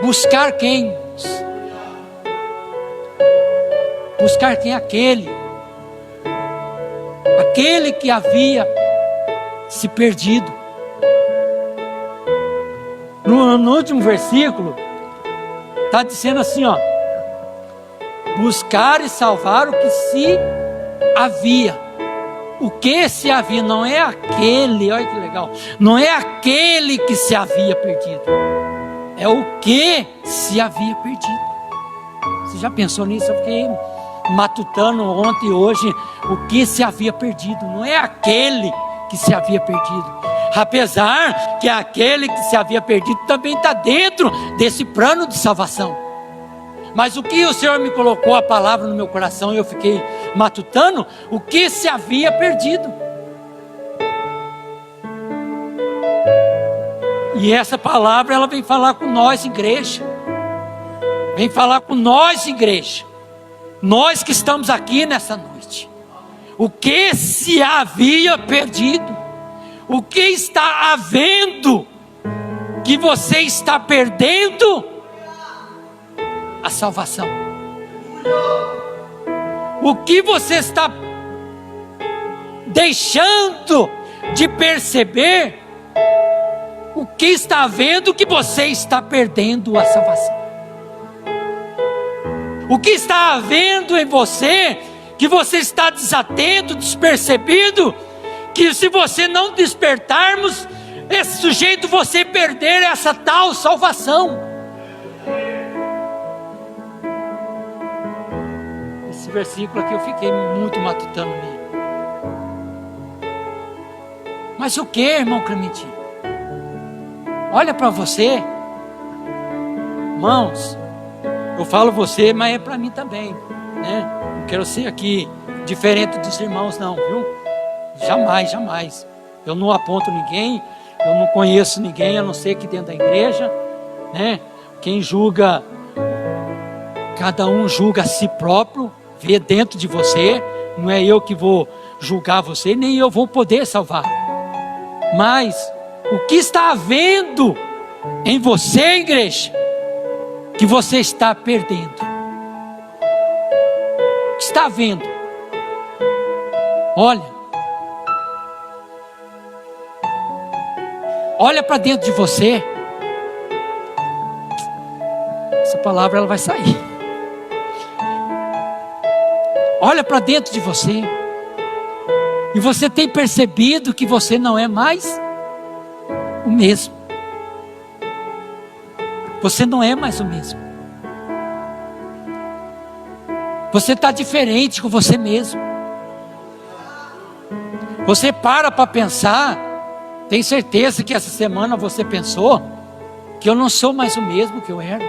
Buscar quem? Buscar quem? Aquele que havia se perdido. No último versículo, está dizendo assim, ó: buscar e salvar o que se havia. O que se havia, não é aquele, olha que legal, não é aquele que se havia perdido, é o que se havia perdido. Você já pensou nisso? Eu fiquei matutando ontem e hoje, o que se havia perdido, não é aquele que se havia perdido, apesar que aquele que se havia perdido também está dentro desse plano de salvação. Mas o que o Senhor me colocou a palavra no meu coração e eu fiquei matutando, o que se havia perdido. E essa palavra, ela vem falar com nós, igreja. Vem falar com nós, igreja. Nós que estamos aqui nessa noite. O que se havia perdido. O que está havendo que você está perdendo? A salvação. O que você está deixando de perceber? O que está havendo que você está perdendo a salvação? O que está havendo em você que você está desatento, despercebido, que se você não despertarmos, esse sujeito você perder essa tal salvação. Esse versículo aqui eu fiquei muito matutando nele. Mas o que, irmão Clementinho? Olha para você, irmãos, eu falo você, mas é para mim também, né? Não quero ser aqui diferente dos irmãos não, viu? Jamais, jamais. Eu não aponto ninguém, eu não conheço ninguém, a não ser aqui dentro da igreja, né? Quem julga, cada um julga a si próprio, vê dentro de você, não é eu que vou julgar você, nem eu vou poder salvar. Mas o que está havendo em você, igreja, que você está perdendo? O que está havendo? Olha para dentro de você. Essa palavra ela vai sair. Olha para dentro de você. E você tem percebido que você não é mais o mesmo. Você não é mais o mesmo. Você está diferente com você mesmo. Você para pensar. Tem certeza que essa semana você pensou que eu não sou mais o mesmo que eu era,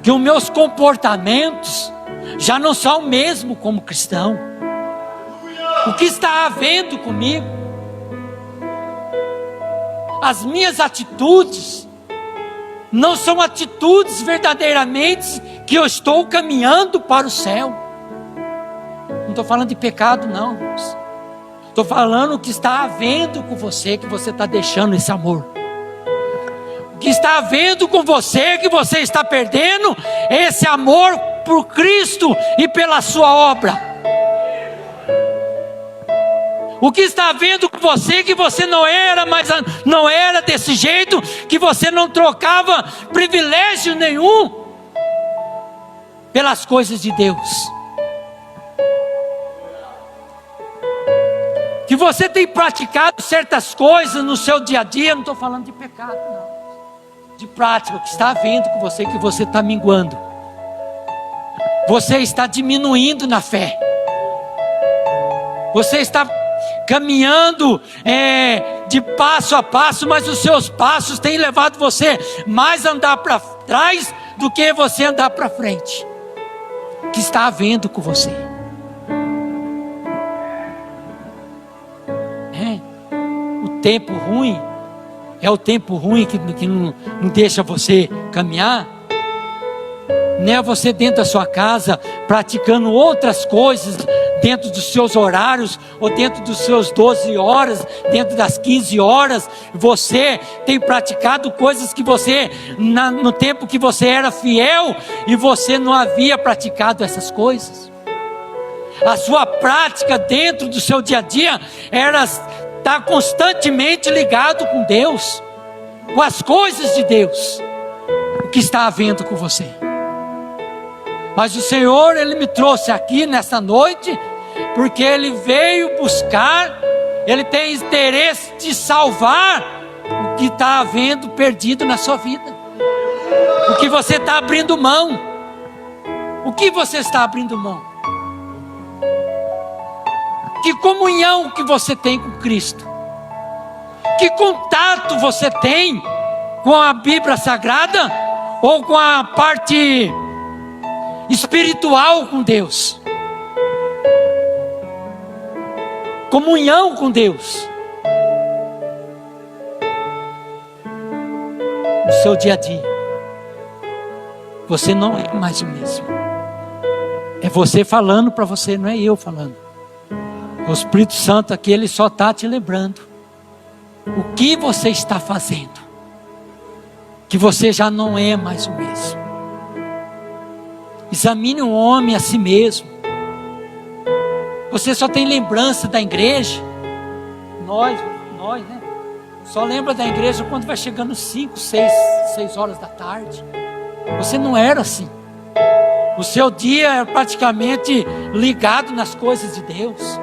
que os meus comportamentos já não são o mesmo como cristão. O que está havendo comigo? As minhas atitudes não são atitudes verdadeiramente que eu estou caminhando para o céu. Não estou falando de pecado não, irmãos. Estou falando o que está havendo com você, que você está deixando esse amor. O que está havendo com você, que você está perdendo esse amor por Cristo e pela sua obra. O que está havendo com você, que você não era desse jeito, que você não trocava privilégio nenhum pelas coisas de Deus. Que você tem praticado certas coisas no seu dia a dia, não estou falando de pecado, não, de prática, o que está havendo com você, que você está minguando, você está diminuindo na fé, você está caminhando de passo a passo, mas os seus passos têm levado você mais a andar para trás do que você andar para frente. O que está havendo com você? O tempo ruim é o tempo ruim que não deixa você caminhar. Não é você dentro da sua casa praticando outras coisas dentro dos seus horários, ou dentro dos seus 12 horas, dentro das 15 horas, você tem praticado coisas que você, no tempo que você era fiel, e você não havia praticado essas coisas. A sua prática dentro do seu dia a dia era estar constantemente ligado com Deus, com as coisas de Deus. O que está havendo com você? Mas o Senhor, Ele me trouxe aqui nessa noite, porque Ele veio buscar, Ele tem interesse de salvar o que está havendo perdido na sua vida, o que você está abrindo mão. O que você está abrindo mão? Que comunhão que você tem com Cristo? Que contato você tem com a Bíblia Sagrada, ou com a parte espiritual com Deus? Comunhão com Deus no seu dia a dia. Você não é mais o mesmo. É você falando para você, não é eu falando. O Espírito Santo aqui, ele só está te lembrando o que você está fazendo, que você já não é mais o mesmo. Examine um homem a si mesmo. Você só tem lembrança da igreja, nós, né? Só lembra da igreja quando vai chegando 5, 6 horas da tarde. Você não era assim. O seu dia era praticamente ligado nas coisas de Deus.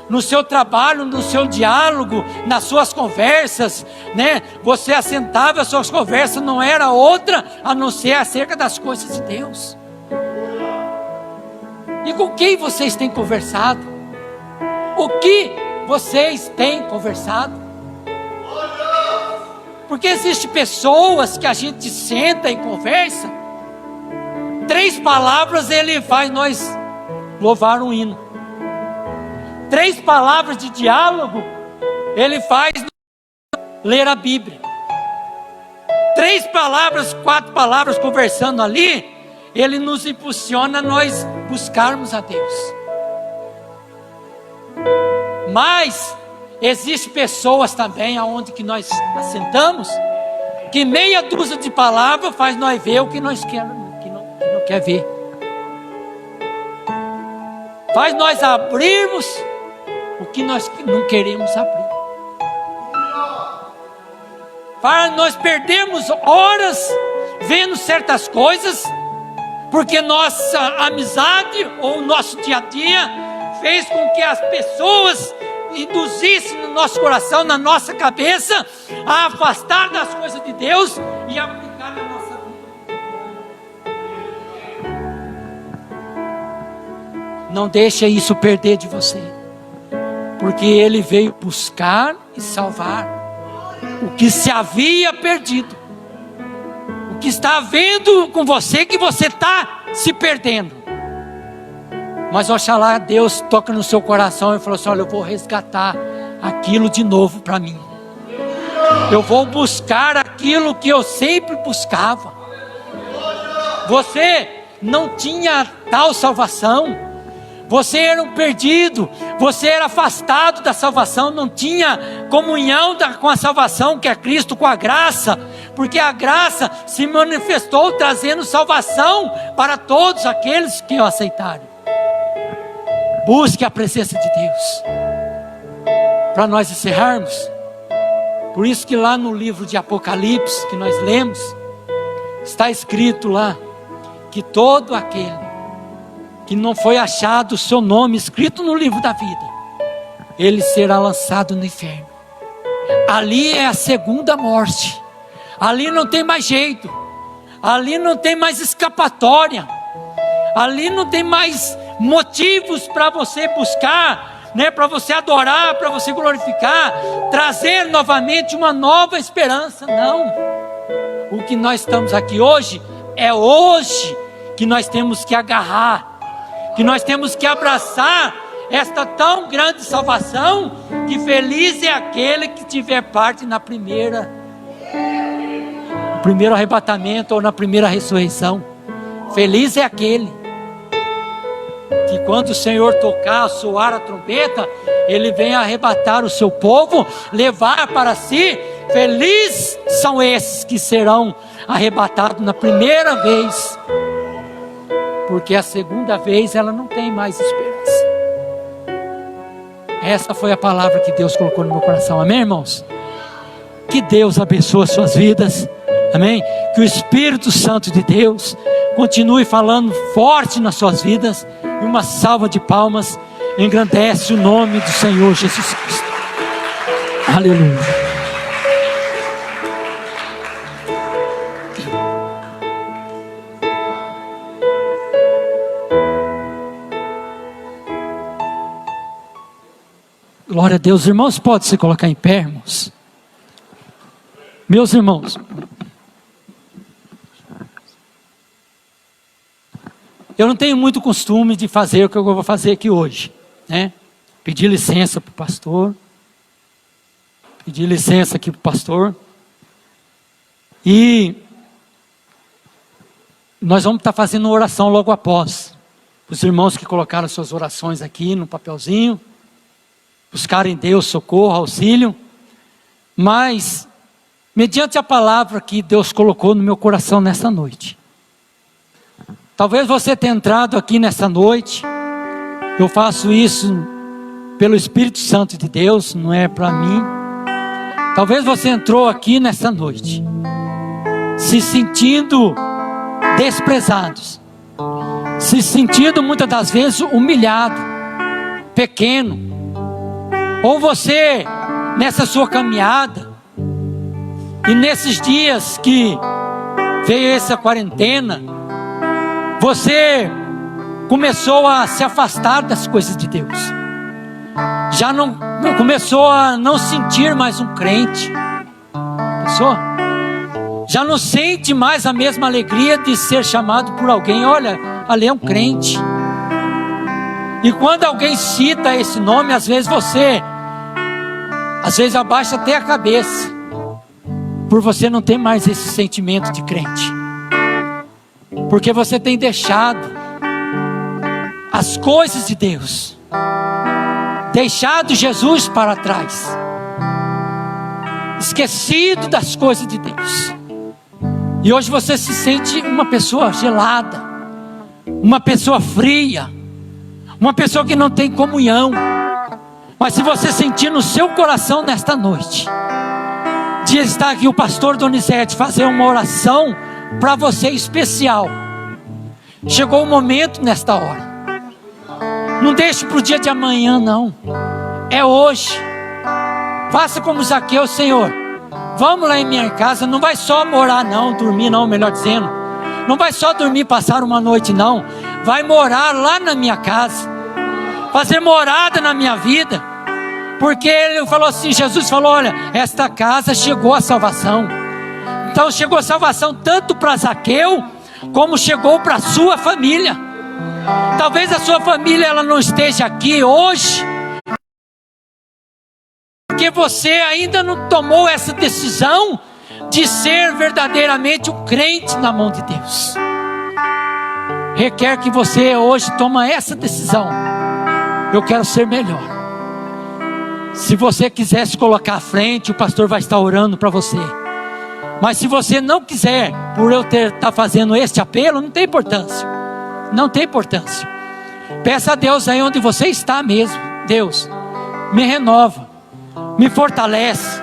No seu trabalho, no seu diálogo, nas suas conversas, né? Você assentava, as suas conversas não era outra a não ser acerca das coisas de Deus. E com quem vocês têm conversado? O que vocês têm conversado? Porque existem pessoas que a gente senta e conversa, 3 palavras ele faz nós louvar um hino. 3 palavras de diálogo ele faz ler a Bíblia. 3 palavras, 4 palavras conversando ali, ele nos impulsiona a nós buscarmos a Deus. Mas existem pessoas também aonde que nós assentamos, que meia dúzia de palavras faz nós ver o que nós que não quer ver. Faz nós abrirmos o que nós não queremos abrir. Faz nós perdermos horas vendo certas coisas, porque nossa amizade ou nosso dia a dia fez com que as pessoas induzissem no nosso coração, na nossa cabeça, a afastar das coisas de Deus e aplicar na nossa vida. Não deixe isso perder de você, porque Ele veio buscar e salvar o que se havia perdido. Que está havendo com você, que você está se perdendo. Mas oxalá Deus toca no seu coração e falou assim: olha, eu vou resgatar aquilo de novo para mim. Eu vou buscar aquilo que eu sempre buscava. Você não tinha tal salvação. Você era um perdido, você era afastado da salvação, não tinha comunhão com a salvação que é Cristo, com a graça, porque a graça se manifestou trazendo salvação para todos aqueles que o aceitaram. Busque a presença de Deus. Para nós encerrarmos, por isso que lá no livro de Apocalipse que nós lemos, está escrito lá que todo aquele que não foi achado o seu nome escrito no livro da vida, ele será lançado no inferno. Ali é a segunda morte. Ali não tem mais jeito. Ali não tem mais escapatória. Ali não tem mais motivos para você buscar, né? Para você adorar, para você glorificar, trazer novamente uma nova esperança. Não. O que nós estamos aqui hoje, é hoje que nós temos que agarrar, que nós temos que abraçar esta tão grande salvação, que feliz é aquele que tiver parte no primeiro arrebatamento ou na primeira ressurreição. Feliz é aquele que quando o Senhor tocar, soar a trombeta, ele vem arrebatar o seu povo, levar para si. Felizes são esses que serão arrebatados na primeira vez, porque a segunda vez ela não tem mais esperança. Essa foi a palavra que Deus colocou no meu coração, amém, irmãos? Que Deus abençoe as suas vidas, amém? Que o Espírito Santo de Deus continue falando forte nas suas vidas. E uma salva de palmas engrandece o nome do Senhor Jesus Cristo. Aleluia. Glória a Deus. Irmãos, pode se colocar em pé, irmãos? Meus irmãos, eu não tenho muito costume de fazer o que eu vou fazer aqui hoje, né? Pedir licença para o pastor. Pedir licença aqui para o pastor. E nós vamos estar fazendo uma oração logo após. Os irmãos que colocaram suas orações aqui no papelzinho, buscarem Deus socorro, auxílio. Mas, mediante a palavra que Deus colocou no meu coração nessa noite, talvez você tenha entrado aqui nessa noite. Eu faço isso pelo Espírito Santo de Deus, não é para mim. Talvez você entrou aqui nessa noite se sentindo desprezados, se sentindo muitas das vezes humilhado, pequeno. Ou você, nessa sua caminhada, e nesses dias que veio essa quarentena, você começou a se afastar das coisas de Deus. Já não começou a não sentir mais um crente. Pensou? Já não sente mais a mesma alegria de ser chamado por alguém. Olha, ali é um crente. E quando alguém cita esse nome, às vezes abaixa até a cabeça, por você não ter mais esse sentimento de crente. Porque você tem deixado as coisas de Deus, deixado Jesus para trás, esquecido das coisas de Deus. E hoje você se sente uma pessoa gelada, uma pessoa fria, uma pessoa que não tem comunhão. Mas se você sentir no seu coração nesta noite, de estar aqui o pastor Donizete fazer uma oração para você especial, chegou o momento nesta hora. Não deixe para o dia de amanhã, não. É hoje. Faça como Zaqueu: Senhor, vamos lá em minha casa. Não vai só morar não, dormir não, melhor dizendo. Não vai só dormir, passar uma noite não. Vai morar lá na minha casa, fazer morada na minha vida. Porque ele falou assim, Jesus falou: olha, esta casa chegou a salvação. Então chegou a salvação tanto para Zaqueu, como chegou para a sua família. Talvez a sua família ela não esteja aqui hoje, porque você ainda não tomou essa decisão de ser verdadeiramente um crente na mão de Deus. Requer que você hoje tome essa decisão. Eu quero ser melhor. Se você quiser se colocar à frente, o pastor vai estar orando para você. Mas se você não quiser, por eu estar fazendo este apelo, não tem importância. Não tem importância. Peça a Deus aí onde você está mesmo. Deus, me renova, me fortalece,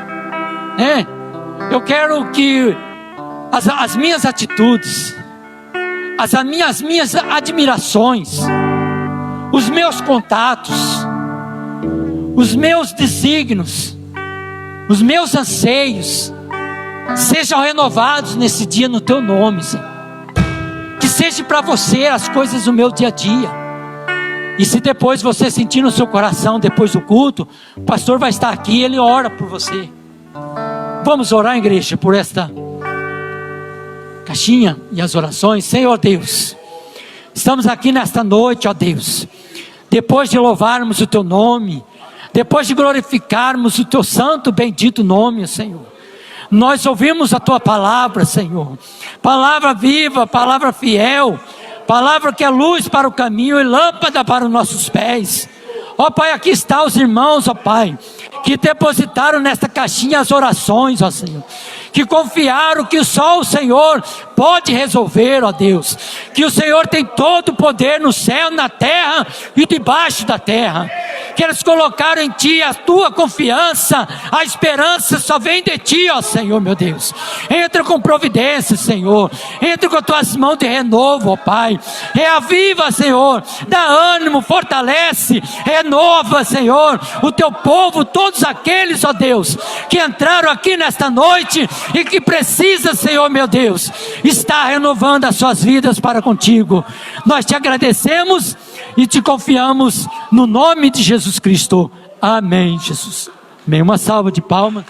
né? Eu quero que as minhas atitudes, as minhas admirações, os meus contatos, os meus desígnios, os meus anseios, sejam renovados nesse dia no teu nome, Senhor. Que seja para você as coisas do meu dia a dia. E se depois você sentir no seu coração, depois do culto, o pastor vai estar aqui, ele ora por você. Vamos orar, igreja, por esta caixinha e as orações. Senhor Deus, estamos aqui nesta noite, ó Deus, depois de louvarmos o teu nome, depois de glorificarmos o teu santo, bendito nome, Senhor. Nós ouvimos a tua palavra, Senhor, palavra viva, palavra fiel, palavra que é luz para o caminho e lâmpada para os nossos pés. Ó Pai, aqui estão os irmãos, ó Pai, que depositaram nesta caixinha as orações, ó Senhor, que confiaram que só o Senhor pode resolver, ó Deus, que o Senhor tem todo o poder no céu, na terra e debaixo da terra, que eles colocaram em Ti a Tua confiança, a esperança só vem de Ti, ó Senhor, meu Deus. Entra com providência, Senhor, entra com as Tuas mãos de renovo, ó Pai, reaviva, Senhor, dá ânimo, fortalece, renova, Senhor, o Teu povo, todos aqueles, ó Deus, que entraram aqui nesta noite e que precisa, Senhor, meu Deus, está renovando as suas vidas para contigo. Nós te agradecemos e te confiamos no nome de Jesus Cristo. Amém, Jesus. Amém. Uma salva de palmas.